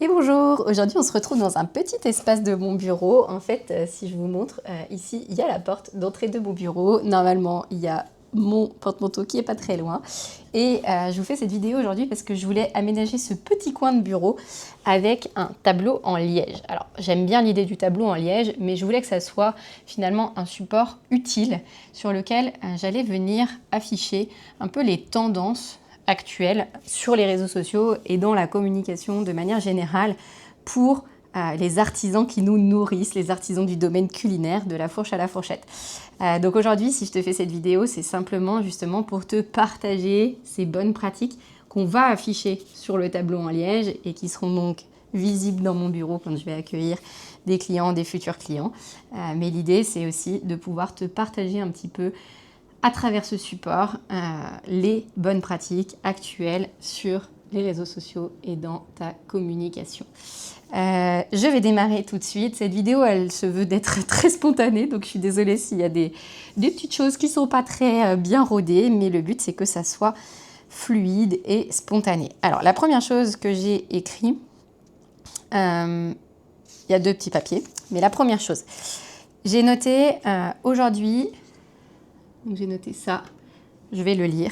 Et bonjour, aujourd'hui on se retrouve dans un petit espace de mon bureau. En fait, si je vous montre, ici il y a la porte d'entrée de mon bureau. Normalement, il y a mon porte-manteau qui est pas très loin. Et je vous fais cette vidéo aujourd'hui parce que je voulais aménager ce petit coin de bureau avec un tableau en liège. Alors, j'aime bien l'idée du tableau en liège, mais je voulais que ça soit finalement un support utile sur lequel j'allais venir afficher un peu les tendances actuelles sur les réseaux sociaux et dans la communication de manière générale pour les artisans qui nous nourrissent, les artisans du domaine culinaire, de la fourche à la fourchette. Donc aujourd'hui, si je te fais cette vidéo, c'est simplement justement pour te partager ces bonnes pratiques qu'on va afficher sur le tableau en liège et qui seront donc visibles dans mon bureau quand je vais accueillir des clients, des futurs clients. Mais l'idée, c'est aussi de pouvoir te partager un petit peu à travers ce support les bonnes pratiques actuelles sur les réseaux sociaux et dans ta communication. Je vais démarrer tout de suite. Cette vidéo, elle se veut d'être très spontanée, donc je suis désolée s'il y a des petites choses qui ne sont pas très bien rodées, mais le but, c'est que ça soit fluide et spontané. Alors, la première chose que j'ai écrit, il y a deux petits papiers, mais la première chose, j'ai noté aujourd'hui... Donc j'ai noté ça, je vais le lire.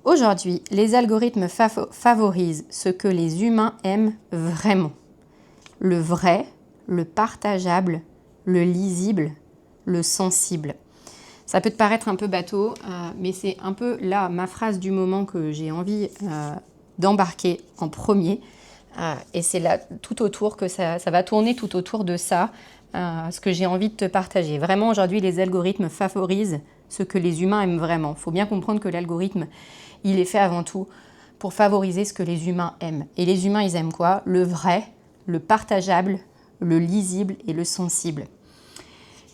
Aujourd'hui, les algorithmes favorisent ce que les humains aiment vraiment. Le vrai, le partageable, le lisible, le sensible. Ça peut te paraître un peu bateau, mais c'est un peu là ma phrase du moment que j'ai envie d'embarquer en premier. Et c'est là tout autour que ça va tourner tout autour de ça, ce que j'ai envie de te partager. Vraiment, aujourd'hui, les algorithmes favorisent ce que les humains aiment vraiment. Il faut bien comprendre que l'algorithme, il est fait avant tout pour favoriser ce que les humains aiment. Et les humains, ils aiment quoi? Le vrai, le partageable, le lisible et le sensible.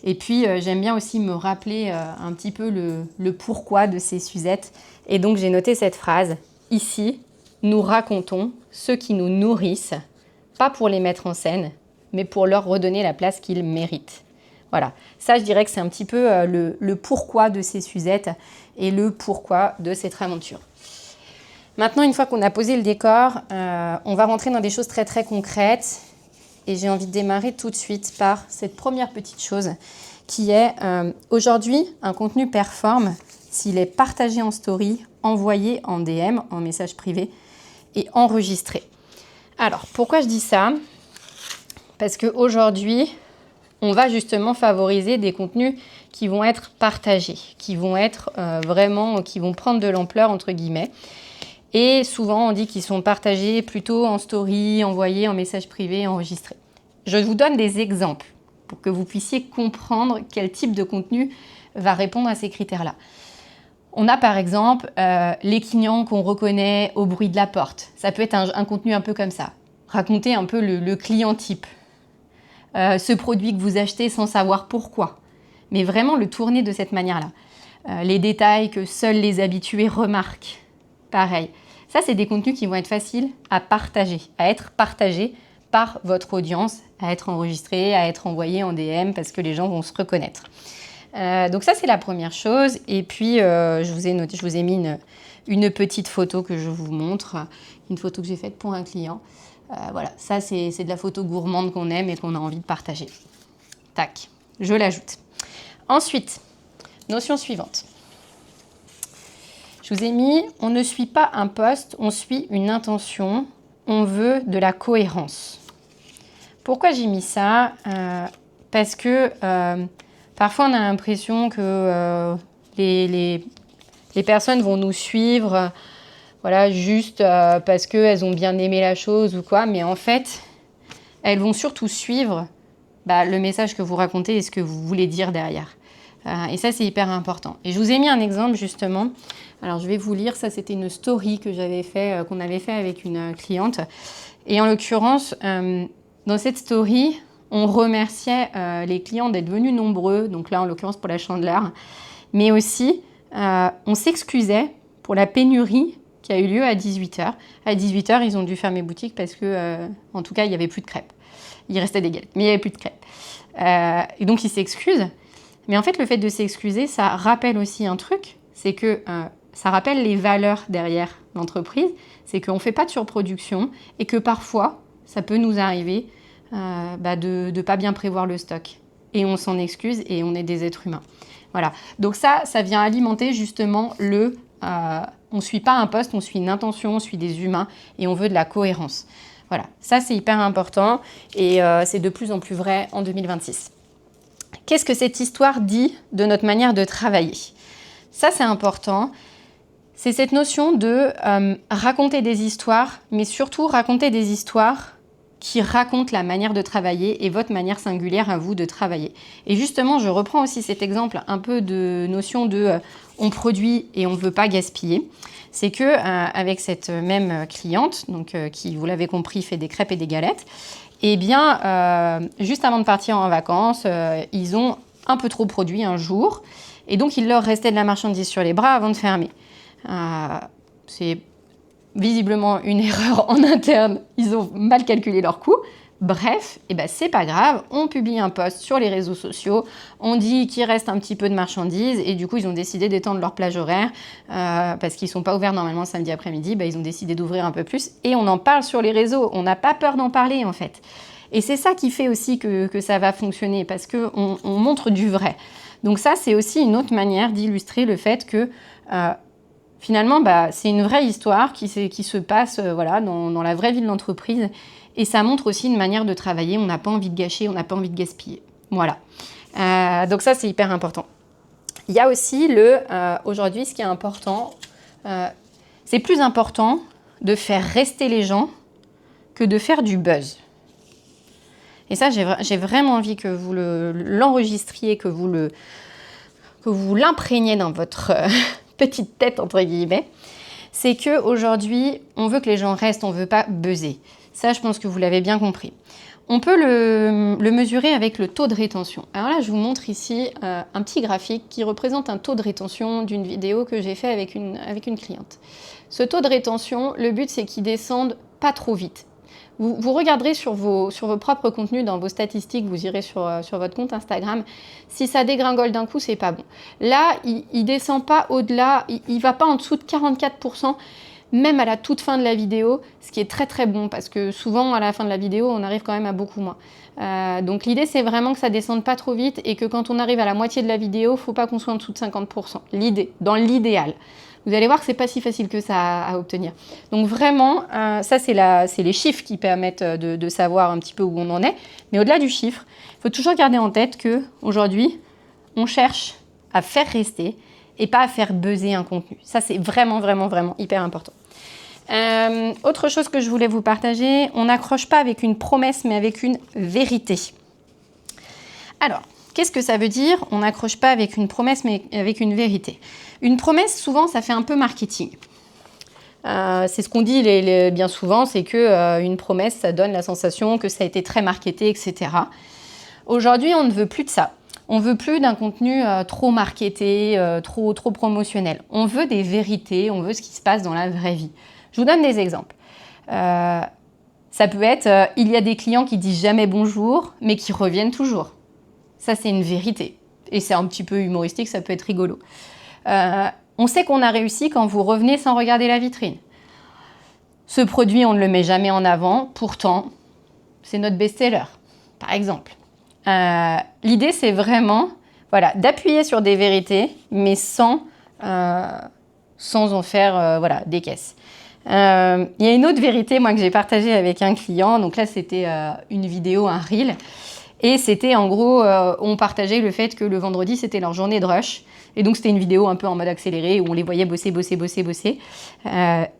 Et puis, j'aime bien aussi me rappeler un petit peu le pourquoi de ces Suzettes. Et donc, j'ai noté cette phrase. Ici, nous racontons ceux qui nous nourrissent, pas pour les mettre en scène, mais pour leur redonner la place qu'ils méritent. Voilà, ça je dirais que c'est un petit peu le pourquoi de ces Suzettes et le pourquoi de cette aventure. Maintenant, une fois qu'on a posé le décor, on va rentrer dans des choses très très concrètes et j'ai envie de démarrer tout de suite par cette première petite chose qui est aujourd'hui, un contenu performe s'il est partagé en story, envoyé en DM, en message privé et enregistré. Alors, pourquoi je dis ça? Parce qu'aujourd'hui, on va justement favoriser des contenus qui vont être partagés, qui vont être qui vont prendre de l'ampleur, entre guillemets. Et souvent, on dit qu'ils sont partagés plutôt en story, envoyés en message privé, enregistrés. Je vous donne des exemples pour que vous puissiez comprendre quel type de contenu va répondre à ces critères-là. On a par exemple les clients qu'on reconnaît au bruit de la porte. Ça peut être un contenu un peu comme ça. Raconter un peu le client type. Ce produit que vous achetez sans savoir pourquoi. Mais vraiment le tourner de cette manière-là. Les détails que seuls les habitués remarquent. Pareil. Ça, c'est des contenus qui vont être faciles à partager, à être partagés par votre audience, à être enregistrés, à être envoyés en DM parce que les gens vont se reconnaître. Donc ça, c'est la première chose. Et puis, je vous ai mis une petite photo que je vous montre, une photo que j'ai faite pour un client. Voilà, ça c'est de la photo gourmande qu'on aime et qu'on a envie de partager. Tac, je l'ajoute. Ensuite, notion suivante. Je vous ai mis, on ne suit pas un post, on suit une intention, on veut de la cohérence. Pourquoi j'ai mis ça? Parce que parfois on a l'impression que les personnes vont nous suivre voilà, juste parce qu'elles ont bien aimé la chose ou quoi. Mais en fait, elles vont surtout suivre le message que vous racontez et ce que vous voulez dire derrière. Et ça, c'est hyper important. Et je vous ai mis un exemple, justement. Alors, je vais vous lire. Ça, c'était une story que qu'on avait fait avec une cliente. Et en l'occurrence, dans cette story, on remerciait les clients d'être venus nombreux. Donc là, en l'occurrence, pour la chandeleur. Mais aussi, on s'excusait pour la pénurie qui a eu lieu à 18h. À 18h, ils ont dû fermer boutique parce que, en tout cas, il n'y avait plus de crêpes. Il restait des galettes, mais il n'y avait plus de crêpes. Et donc, ils s'excusent. Mais en fait, le fait de s'excuser, ça rappelle aussi un truc, c'est que ça rappelle les valeurs derrière l'entreprise, c'est qu'on ne fait pas de surproduction et que parfois, ça peut nous arriver de ne pas bien prévoir le stock. Et on s'en excuse et on est des êtres humains. Voilà. Donc ça vient alimenter justement on ne suit pas un poste, on suit une intention, on suit des humains et on veut de la cohérence. Voilà. Ça, c'est hyper important et c'est de plus en plus vrai en 2026. Qu'est-ce que cette histoire dit de notre manière de travailler? Ça, c'est important. C'est cette notion de raconter des histoires, mais surtout raconter des histoires qui racontent la manière de travailler et votre manière singulière à vous de travailler. Et justement, je reprends aussi cet exemple un peu de notion de on produit et on ne veut pas gaspiller. C'est que avec cette même cliente, donc, qui, vous l'avez compris, fait des crêpes et des galettes, eh bien, juste avant de partir en vacances, ils ont un peu trop produit un jour, et donc il leur restait de la marchandise sur les bras avant de fermer. C'est visiblement une erreur en interne, ils ont mal calculé leurs coûts. Bref, c'est pas grave, on publie un post sur les réseaux sociaux, on dit qu'il reste un petit peu de marchandises et du coup ils ont décidé d'étendre leur plage horaire parce qu'ils sont pas ouverts normalement samedi après-midi, ils ont décidé d'ouvrir un peu plus et on en parle sur les réseaux, on n'a pas peur d'en parler en fait. Et c'est ça qui fait aussi que ça va fonctionner parce qu'on montre du vrai. Donc ça c'est aussi une autre manière d'illustrer le fait que finalement c'est une vraie histoire qui se passe dans la vraie vie de l'entreprise. Et ça montre aussi une manière de travailler. On n'a pas envie de gâcher, on n'a pas envie de gaspiller. Voilà. Donc ça, c'est hyper important. Il y a aussi aujourd'hui, ce qui est important, c'est plus important de faire rester les gens que de faire du buzz. Et ça, j'ai vraiment envie que vous l'enregistriez, que vous l'imprégniez dans votre petite tête, entre guillemets. C'est qu'aujourd'hui, on veut que les gens restent, on ne veut pas buzzer. Ça, je pense que vous l'avez bien compris. On peut le mesurer avec le taux de rétention. Alors là, je vous montre ici un petit graphique qui représente un taux de rétention d'une vidéo que j'ai fait avec une cliente. Ce taux de rétention, le but, c'est qu'il descende pas trop vite. Vous regarderez sur vos propres contenus, dans vos statistiques, vous irez sur votre compte Instagram. Si ça dégringole d'un coup, c'est pas bon. Là, il descend pas au-delà, il va pas en dessous de 44%. Même à la toute fin de la vidéo, ce qui est très très bon parce que souvent à la fin de la vidéo, on arrive quand même à beaucoup moins. Donc l'idée, c'est vraiment que ça descende pas trop vite et que quand on arrive à la moitié de la vidéo, faut pas qu'on soit en dessous de 50%. L'idée, dans l'idéal. Vous allez voir que c'est pas si facile que ça à obtenir. Donc vraiment, ça c'est les chiffres qui permettent de savoir un petit peu où on en est. Mais au-delà du chiffre, il faut toujours garder en tête qu'aujourd'hui, on cherche à faire rester et pas à faire buzzer un contenu. Ça, c'est vraiment, vraiment, vraiment hyper important. Autre chose que je voulais vous partager, on n'accroche pas avec une promesse, mais avec une vérité. Alors, qu'est-ce que ça veut dire? On n'accroche pas avec une promesse, mais avec une vérité. Une promesse, souvent, ça fait un peu marketing. C'est ce qu'on dit bien souvent, c'est qu'une promesse, ça donne la sensation que ça a été très marketé, etc. Aujourd'hui, on ne veut plus de ça. On ne veut plus d'un contenu trop marketé, trop promotionnel. On veut des vérités, on veut ce qui se passe dans la vraie vie. Je vous donne des exemples. Ça peut être, il y a des clients qui disent jamais bonjour, mais qui reviennent toujours. Ça, c'est une vérité. Et c'est un petit peu humoristique, ça peut être rigolo. On sait qu'on a réussi quand vous revenez sans regarder la vitrine. Ce produit, on ne le met jamais en avant, pourtant, c'est notre best-seller, par exemple. L'idée, c'est vraiment d'appuyer sur des vérités, mais sans en faire des caisses. Il y a une autre vérité, moi, que j'ai partagée avec un client. Donc là, c'était une vidéo, un reel. Et c'était en gros, on partageait le fait que le vendredi, c'était leur journée de rush. Et donc, c'était une vidéo un peu en mode accéléré où on les voyait bosser.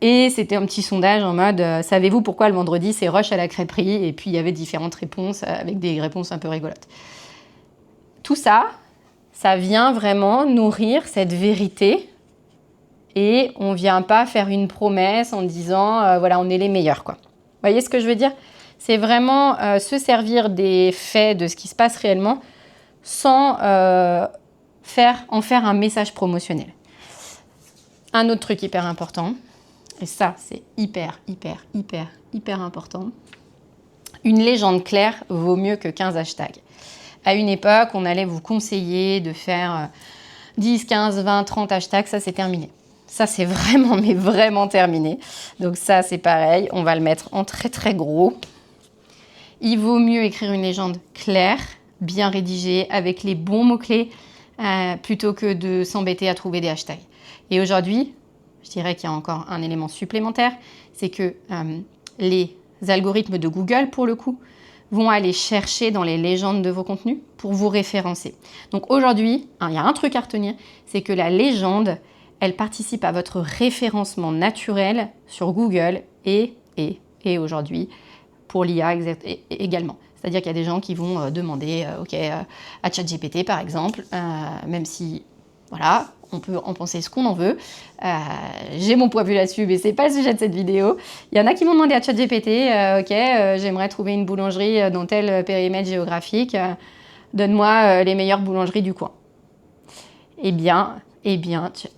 Et c'était un petit sondage en mode, savez-vous pourquoi le vendredi, c'est rush à la crêperie? Et puis, il y avait différentes réponses avec des réponses un peu rigolotes. Tout ça, ça vient vraiment nourrir cette vérité. Et on ne vient pas faire une promesse en disant, on est les meilleurs, quoi. Vous voyez ce que je veux dire? C'est vraiment se servir des faits, de ce qui se passe réellement, sans en faire un message promotionnel. Un autre truc hyper important, et ça, c'est hyper important, une légende claire vaut mieux que 15 hashtags. À une époque, on allait vous conseiller de faire 10, 15, 20, 30 hashtags, ça c'est terminé. Ça, c'est vraiment, mais vraiment terminé. Donc ça, c'est pareil, on va le mettre en très très gros. il vaut mieux écrire une légende claire, bien rédigée, avec les bons mots-clés, plutôt que de s'embêter à trouver des hashtags. Et aujourd'hui, je dirais qu'il y a encore un élément supplémentaire, c'est que les algorithmes de Google, pour le coup, vont aller chercher dans les légendes de vos contenus pour vous référencer. Donc aujourd'hui, il y a un truc à retenir, c'est que la légende, elle participe à votre référencement naturel sur Google et aujourd'hui pour l'IA également. C'est-à-dire qu'il y a des gens qui vont demander à ChatGPT par exemple, même si, voilà, on peut en penser ce qu'on en veut. J'ai mon point de vue là-dessus, mais c'est pas le sujet de cette vidéo. Il y en a qui m'ont demandé à ChatGPT, j'aimerais trouver une boulangerie dans tel périmètre géographique, donne-moi les meilleures boulangeries du coin. Eh bien,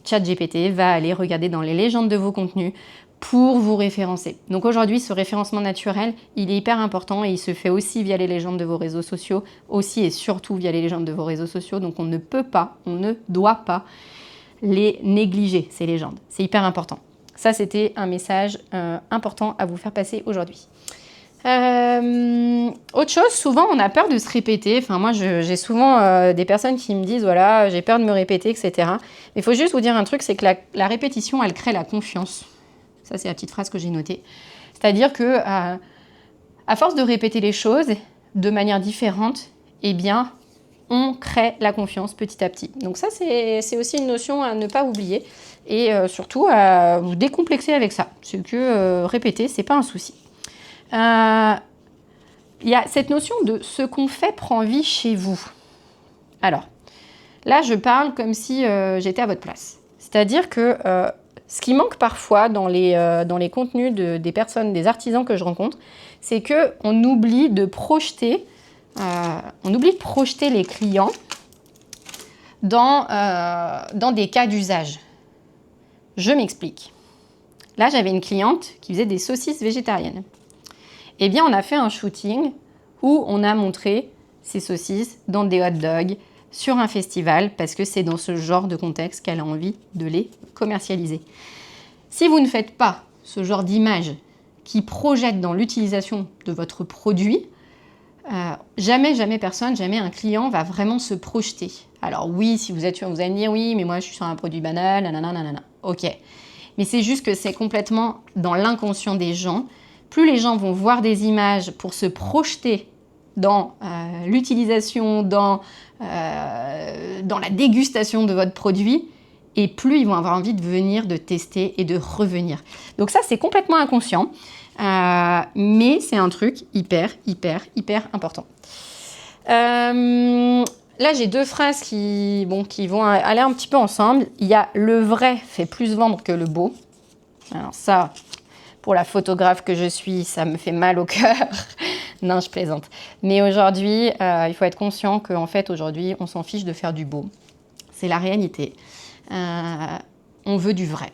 ChatGPT va aller regarder dans les légendes de vos contenus pour vous référencer. Donc aujourd'hui, ce référencement naturel, il est hyper important et il se fait aussi via les légendes de vos réseaux sociaux, aussi et surtout via les légendes de vos réseaux sociaux. Donc on ne peut pas, on ne doit pas les négliger, ces légendes. C'est hyper important. Ça, c'était un message important à vous faire passer aujourd'hui. Autre chose, souvent on a peur de se répéter. Enfin, moi, j'ai souvent des personnes qui me disent, voilà, j'ai peur de me répéter, etc. Mais il faut juste vous dire un truc, c'est que la répétition, elle crée la confiance. Ça, c'est la petite phrase que j'ai notée. C'est-à-dire que, à force de répéter les choses de manière différente, eh bien, on crée la confiance petit à petit. Donc ça, c'est aussi une notion à ne pas oublier et surtout à vous décomplexer avec ça. C'est que répéter, c'est pas un souci. Il y a cette notion de ce qu'on fait prend vie chez vous. Alors, là, je parle comme si j'étais à votre place. C'est-à-dire que ce qui manque parfois dans les contenus des personnes, des artisans que je rencontre, c'est qu'on oublie de projeter, les clients dans des cas d'usage. Je m'explique. Là, j'avais une cliente qui faisait des saucisses végétariennes. Eh bien, on a fait un shooting où on a montré ces saucisses dans des hot dogs sur un festival parce que c'est dans ce genre de contexte qu'elle a envie de les commercialiser. Si vous ne faites pas ce genre d'image qui projette dans l'utilisation de votre produit, jamais un client va vraiment se projeter. Alors oui, si vous êtes sûr, vous allez me dire oui, mais moi je suis sur un produit banal, nanana, ok. Mais c'est juste que c'est complètement dans l'inconscient des gens. Plus les gens vont voir des images pour se projeter dans l'utilisation, dans la dégustation de votre produit, et plus ils vont avoir envie de venir, de tester et de revenir. Donc ça, c'est complètement inconscient, mais c'est un truc hyper important. Là, j'ai deux phrases qui vont aller un petit peu ensemble. Il y a « le vrai fait plus vendre que le beau ». Alors ça, pour la photographe que je suis, ça me fait mal au cœur. Non, je plaisante. Mais aujourd'hui, il faut être conscient qu'en fait, aujourd'hui, on s'en fiche de faire du beau. C'est la réalité. On veut du vrai.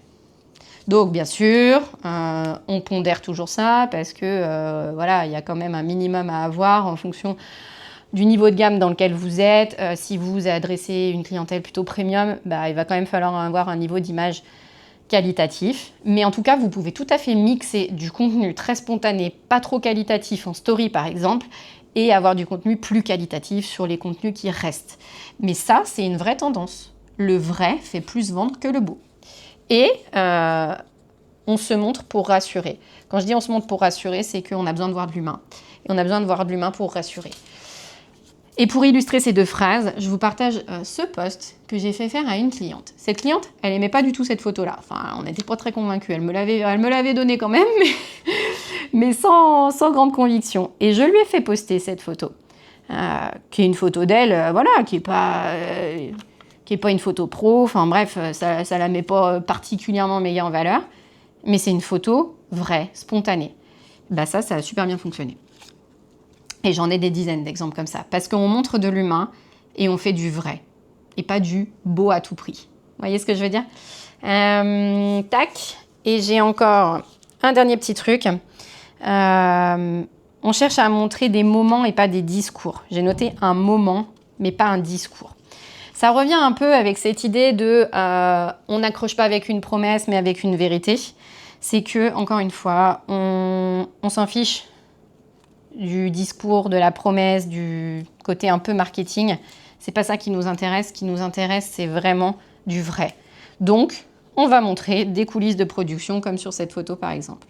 Donc, bien sûr, on pondère toujours ça parce que, voilà, il y a quand même un minimum à avoir en fonction du niveau de gamme dans lequel vous êtes. Si vous adressez une clientèle plutôt premium, il va quand même falloir avoir un niveau d'image qualitatif. Mais en tout cas, vous pouvez tout à fait mixer du contenu très spontané, pas trop qualitatif en story par exemple, et avoir du contenu plus qualitatif sur les contenus qui restent. Mais ça, c'est une vraie tendance. Le vrai fait plus vendre que le beau. Et on se montre pour rassurer. Quand je dis on se montre pour rassurer, c'est qu'on a besoin de voir de l'humain. Et on a besoin de voir de l'humain pour rassurer. Et pour illustrer ces deux phrases, je vous partage ce post que j'ai fait faire à une cliente. Cette cliente, elle n'aimait pas du tout cette photo-là. Enfin, on n'était pas très convaincus. Elle me l'avait donnée quand même, mais sans grande conviction. Et je lui ai fait poster cette photo, qui est une photo d'elle, voilà, qui est pas une photo pro. Enfin bref, ça la met pas particulièrement méga en valeur. Mais c'est une photo vraie, spontanée. Ça a super bien fonctionné. Et j'en ai des dizaines d'exemples comme ça. Parce qu'on montre de l'humain et on fait du vrai. Et pas du beau à tout prix. Vous voyez ce que je veux dire ? Tac. Et j'ai encore un dernier petit truc. On cherche à montrer des moments et pas des discours. J'ai noté un moment, mais pas un discours. Ça revient un peu avec cette idée de on n'accroche pas avec une promesse, mais avec une vérité. C'est que, encore une fois, on s'en fiche du discours, de la promesse, du côté un peu marketing. C'est pas ça qui nous intéresse. Ce qui nous intéresse, c'est vraiment du vrai. Donc, on va montrer des coulisses de production, comme sur cette photo par exemple.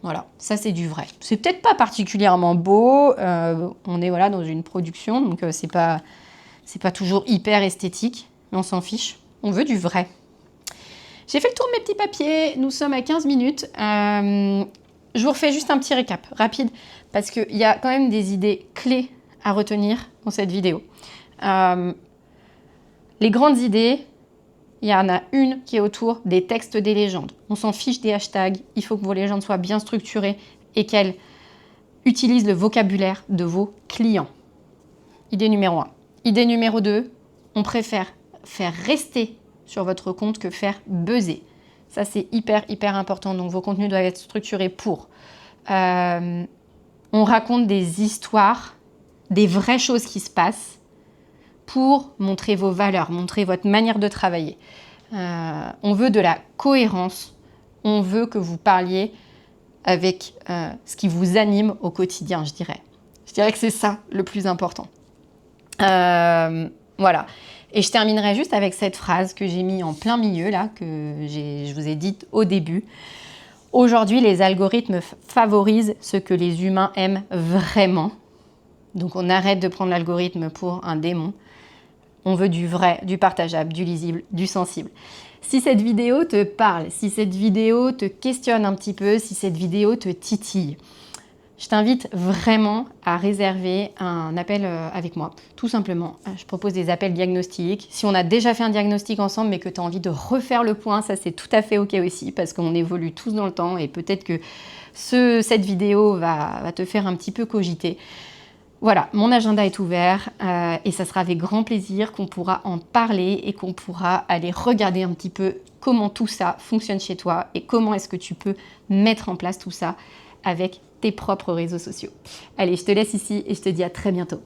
Voilà, ça c'est du vrai. C'est peut-être pas particulièrement beau. On est voilà, dans une production, donc c'est pas toujours hyper esthétique, mais on s'en fiche. On veut du vrai. J'ai fait le tour de mes petits papiers. Nous sommes à 15 minutes. Je vous refais juste un petit récap rapide parce qu'il y a quand même des idées clés à retenir dans cette vidéo. Les grandes idées, il y en a une qui est autour des textes des légendes. On s'en fiche des hashtags. Il faut que vos légendes soient bien structurées et qu'elles utilisent le vocabulaire de vos clients. Idée numéro 1. Idée numéro 2, on préfère faire rester sur votre compte que faire buzzer. Ça, c'est hyper important. Donc, vos contenus doivent être structurés pour. On raconte des histoires, des vraies choses qui se passent pour montrer vos valeurs, montrer votre manière de travailler. On veut de la cohérence. On veut que vous parliez avec ce qui vous anime au quotidien, je dirais. Je dirais que c'est ça le plus important. Voilà. Et je terminerai juste avec cette phrase que j'ai mis en plein milieu, là, que je vous ai dite au début. Aujourd'hui, les algorithmes favorisent ce que les humains aiment vraiment. Donc, on arrête de prendre l'algorithme pour un démon. On veut du vrai, du partageable, du lisible, du sensible. Si cette vidéo te parle, si cette vidéo te questionne un petit peu, si cette vidéo te titille, je t'invite vraiment à réserver un appel avec moi. Tout simplement, je propose des appels diagnostiques. Si on a déjà fait un diagnostic ensemble mais que tu as envie de refaire le point, ça c'est tout à fait OK aussi parce qu'on évolue tous dans le temps et peut-être que cette vidéo va te faire un petit peu cogiter. Voilà, mon agenda est ouvert et ça sera avec grand plaisir qu'on pourra en parler et qu'on pourra aller regarder un petit peu comment tout ça fonctionne chez toi et comment est-ce que tu peux mettre en place tout ça avec tes propres réseaux sociaux. Allez, je te laisse ici et je te dis à très bientôt.